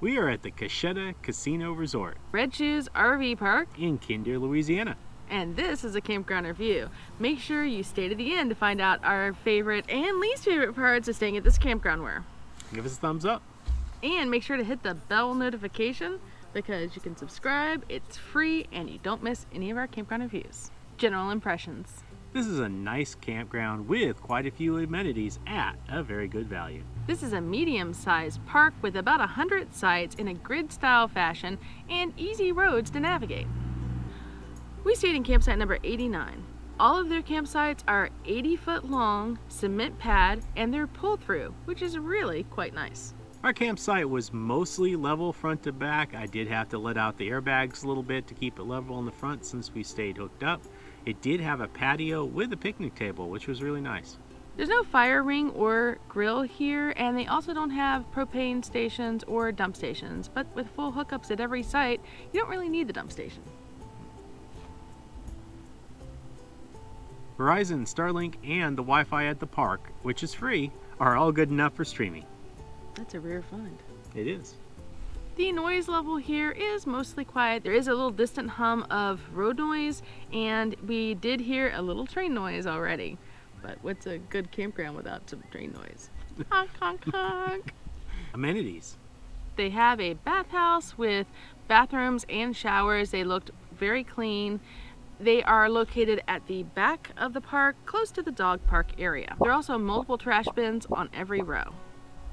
We are at the Coushatta Casino Resort, Red Shoes RV Park in Kinder, Louisiana. And this is a campground review. Make sure you stay to the end to find out our favorite and least favorite parts of staying at this campground were. Give us a thumbs up. And make sure to hit the bell notification because you can subscribe, it's free, and you don't miss any of our campground reviews. General impressions. This is a nice campground with quite a few amenities at a very good value. This is a medium-sized park with about 100 sites in a grid-style fashion and easy roads to navigate. We stayed in campsite number 89. All of their campsites are 80-foot long, cement pad, and they're pull-through, which is really quite nice. Our campsite was mostly level front to back. I did have to let out the airbags a little bit to keep it level in the front since we stayed hooked up. It did have a patio with a picnic table, which was really nice. There's no fire ring or grill here, and they also don't have propane stations or dump stations, but with full hookups at every site, you don't really need the dump station. Verizon, Starlink, and the Wi-Fi at the park, which is free, are all good enough for streaming. That's a rare find. It is. The noise level here is mostly quiet. There is a little distant hum of road noise, and we did hear a little train noise already. But what's a good campground without some train noise? Honk, honk, honk. Amenities. They have a bathhouse with bathrooms and showers. They looked very clean. They are located at the back of the park, close to the dog park area. There are also multiple trash bins on every row.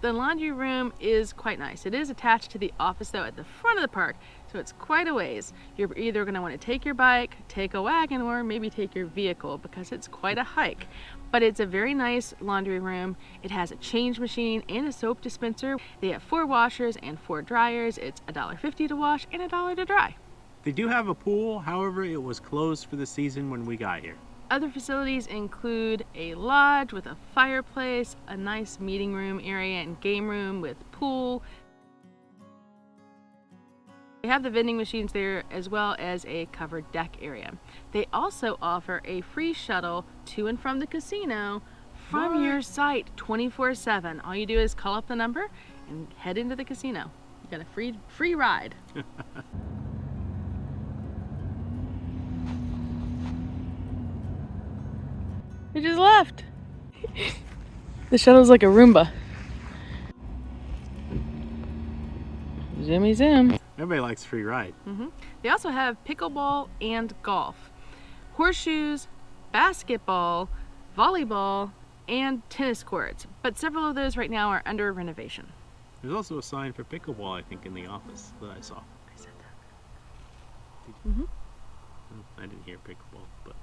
The laundry room is quite nice. It is attached to the office though at the front of the park, so it's quite a ways. You're either going to want to take your bike, take a wagon, or maybe take your vehicle because it's quite a hike. But it's a very nice laundry room. It has a change machine and a soap dispenser. They have 4 washers and 4 dryers. It's $1.50 to wash and $1 to dry. They do have a pool, however, it was closed for the season when we got here. Other facilities include a lodge with a fireplace, a nice meeting room area and game room with pool. They have the vending machines there as well as a covered deck area. They also offer a free shuttle to and from the casino from your site 24/7. All you do is call up the number and head into the casino. You got a free ride. It just left. The shuttle's like a Roomba. Zoomy zoom. Everybody likes free ride. They also have pickleball and golf, horseshoes, basketball, volleyball, and tennis courts. But several of those right now are under renovation. There's also a sign for pickleball, I think, in the office that I saw. I said that. I didn't hear pickleball, but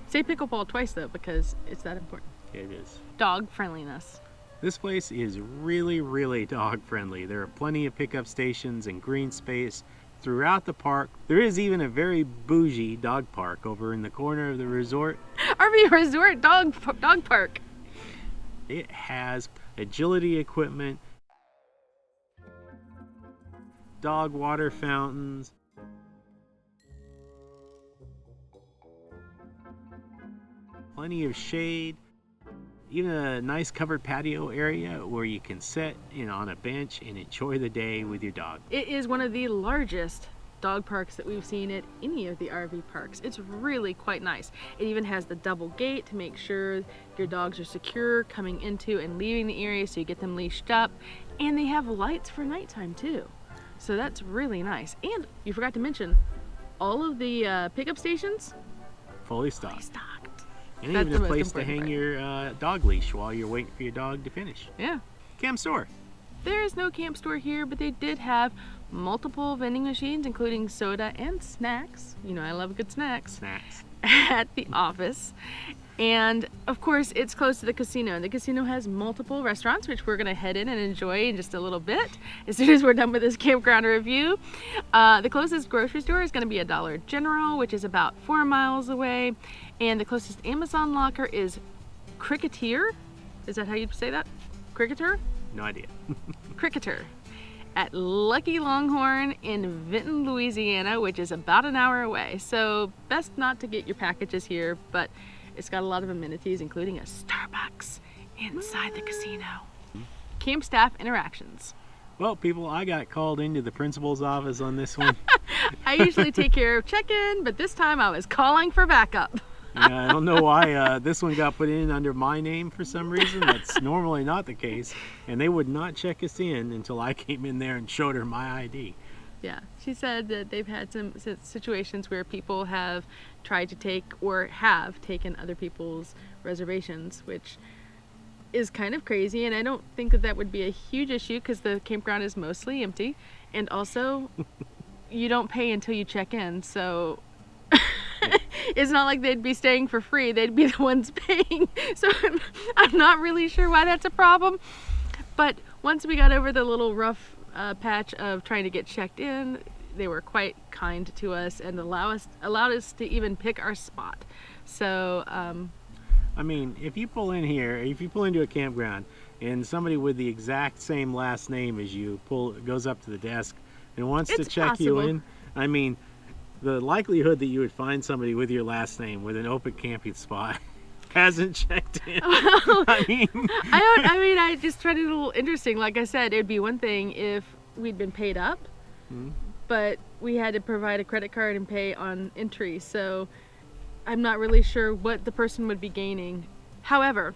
Say pickleball twice though because it's that important. it is. Dog friendliness. This place is really, really dog friendly. There are plenty of pickup stations and green space throughout the park. There is even a very bougie dog park over in the corner of the resort. RV Resort dog park. It has agility equipment, dog water fountains, plenty of shade, even a nice covered patio area where you can sit on a bench and enjoy the day with your dog. It is one of the largest dog parks that we've seen at any of the RV parks. It's really quite nice. It even has the double gate to make sure your dogs are secure coming into and leaving the area so you get them leashed up. And they have lights for nighttime too. So that's really nice. And you forgot to mention, all of the pickup stations, Fully stocked. fully stocked. And That's even the a most place to important hang part. your dog leash while you're waiting for your dog to finish. Yeah. Camp store. There is no camp store here, but they did have multiple vending machines, including soda and snacks. You know, I love good snacks. At the office. And of course, it's close to the casino. And the casino has multiple restaurants, which we're gonna head in and enjoy in just a little bit as soon as we're done with this campground review. The closest grocery store is gonna be a Dollar General, which is about 4 miles away. And the closest Amazon locker is Cricketer. Is that how you say that? Cricketer? No idea. Cricketer. At Lucky Longhorn in Vinton, Louisiana, which is about an hour away. So best not to get your packages here, but it's got a lot of amenities, including a Starbucks inside the casino. Camp staff interactions. Well, people, I got called into the principal's office on this one. I usually take care of check-in, but this time I was calling for backup. Yeah, I don't know why this one got put in under my name for some reason. That's normally not the case. And they would not check us in until I came in there and showed her my ID. Yeah, she said that they've had some situations where people have tried to take or have taken other people's reservations, which is kind of crazy. And I don't think that that would be a huge issue because the campground is mostly empty. And also, you don't pay until you check in. So it's not like they'd be staying for free. They'd be the ones paying. So I'm not really sure why that's a problem. But once we got over the little rough patch of trying to get checked in, they were quite kind to us and allowed us to even pick our spot. So I mean, if you pull in here, if you pull into a campground and somebody with the exact same last name as you goes up to the desk and wants to check you in, I mean, the likelihood that you would find somebody with your last name with an open camping spot hasn't checked in. Well, I mean, I just tried it a little interesting. Like I said, it'd be one thing if we'd been paid up, but we had to provide a credit card and pay on entry. So I'm not really sure what the person would be gaining. However,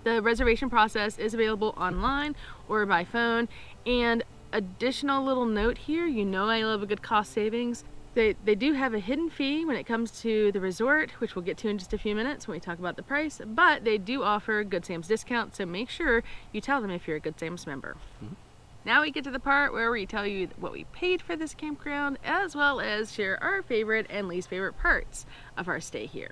the reservation process is available online or by phone. And additional little note here, you know I love a good cost savings. They do have a hidden fee when it comes to the resort, which we'll get to in just a few minutes when we talk about the price, but they do offer Good Sam's discount, so make sure you tell them if you're a Good Sam's member. Now we get to the part where we tell you what we paid for this campground, as well as share our favorite and least favorite parts of our stay here.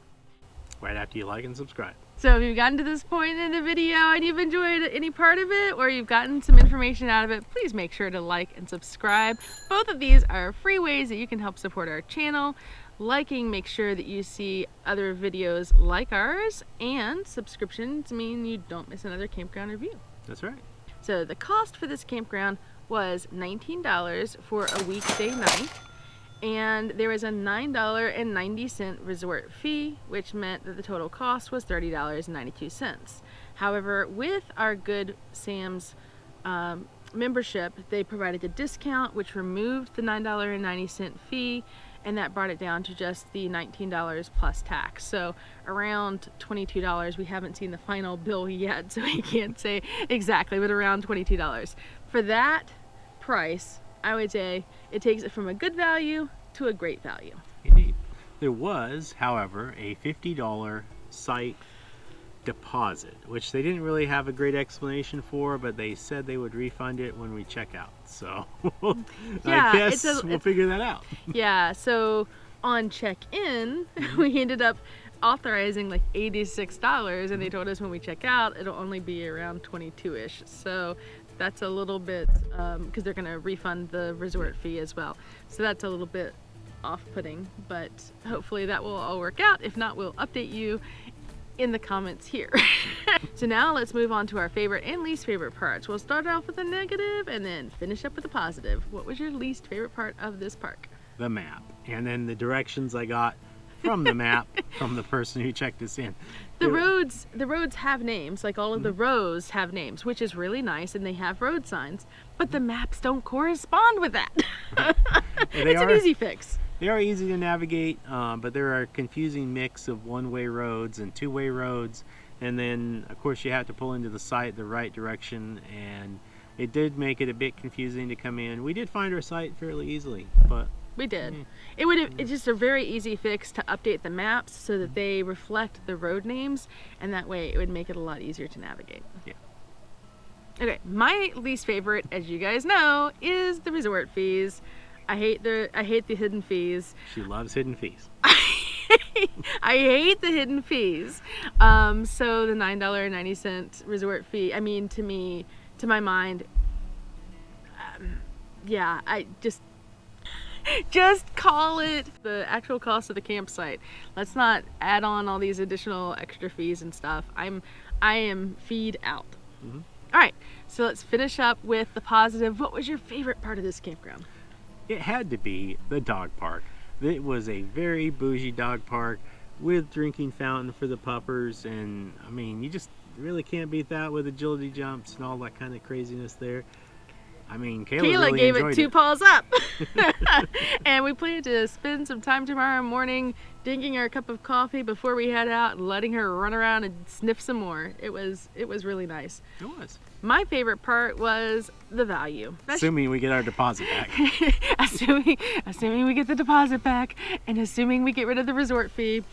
Right after you like and subscribe. So if you've gotten to this point in the video and you've enjoyed any part of it, or you've gotten some information out of it, please make sure to like and subscribe. Both of these are free ways that you can help support our channel. Liking makes sure that you see other videos like ours, and subscriptions mean you don't miss another campground review. That's right. So the cost for this campground was $19 for a weekday night. And there was a $9.90 resort fee, which meant that the total cost was $30.92. However, with our Good Sam's membership, they provided a discount which removed the $9.90 fee, and that brought it down to just the $19 plus tax. So around $22. We haven't seen the final bill yet, so we can't say exactly, but around $22. For that price, I would say it takes it from a good value to a great value. Indeed. There was, however, a $50 site deposit, which they didn't really have a great explanation for, but they said they would refund it when we check out. So yeah, I guess we'll figure that out. Yeah, so on check-in, we ended up authorizing like $86, and they told us when we check out, it'll only be around 22-ish. So that's a little bit, because they're going to refund the resort fee as well. So that's a little bit off-putting, but hopefully that will all work out. If not, we'll update you in the comments here. So now let's move on to our favorite and least favorite parts. We'll start off with a negative and then finish up with a positive. What was your least favorite part of this park? The map, and then the directions I got from the map from the person who checked us in. The roads have names, like all of the rows have names, which is really nice, and they have road signs, but the maps don't correspond with that. It's an easy fix. They are easy to navigate, but there are a confusing mix of one-way roads and two-way roads, and then of course you have to pull into the site the right direction, and it did make it a bit confusing to come in. We did find our site fairly easily, but we did. It's just a very easy fix to update the maps so that they reflect the road names, and that way it would make it a lot easier to navigate. Yeah. Okay, my least favorite, as you guys know, is the resort fees. I hate the hidden fees. She loves hidden fees. I hate the hidden fees. So the $9.90 resort fee, I mean, to my mind, yeah, I just call it the actual cost of the campsite. Let's not add on all these additional extra fees and stuff. I am feed out. All right, so let's finish up with the positive. What was your favorite part of this campground? It had to be the dog park. It was a very bougie dog park with drinking fountain for the puppers, and I mean, you just really can't beat that with agility jumps and all that kind of craziness there. I mean, Kayla really gave it enjoyed 2 paws up. And we plan to spend some time tomorrow morning drinking our cup of coffee before we head out and letting her run around and sniff some more. It was really nice. It was. My favorite part was the value. Assuming we get our deposit back. assuming we get the deposit back, and assuming we get rid of the resort fee,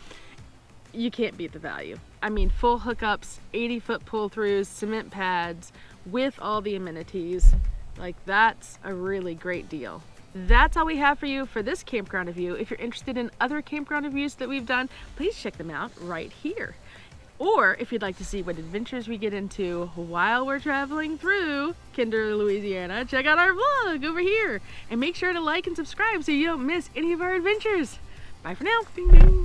you can't beat the value. I mean, full hookups, 80-foot pull-throughs, cement pads, with all the amenities. Like, that's a really great deal. That's all we have for you for this campground review. If you're interested in other campground reviews that we've done, please check them out right here. Or if you'd like to see what adventures we get into while we're traveling through Kinder, Louisiana, check out our vlog over here. And make sure to like and subscribe so you don't miss any of our adventures. Bye for now. Bing, bing.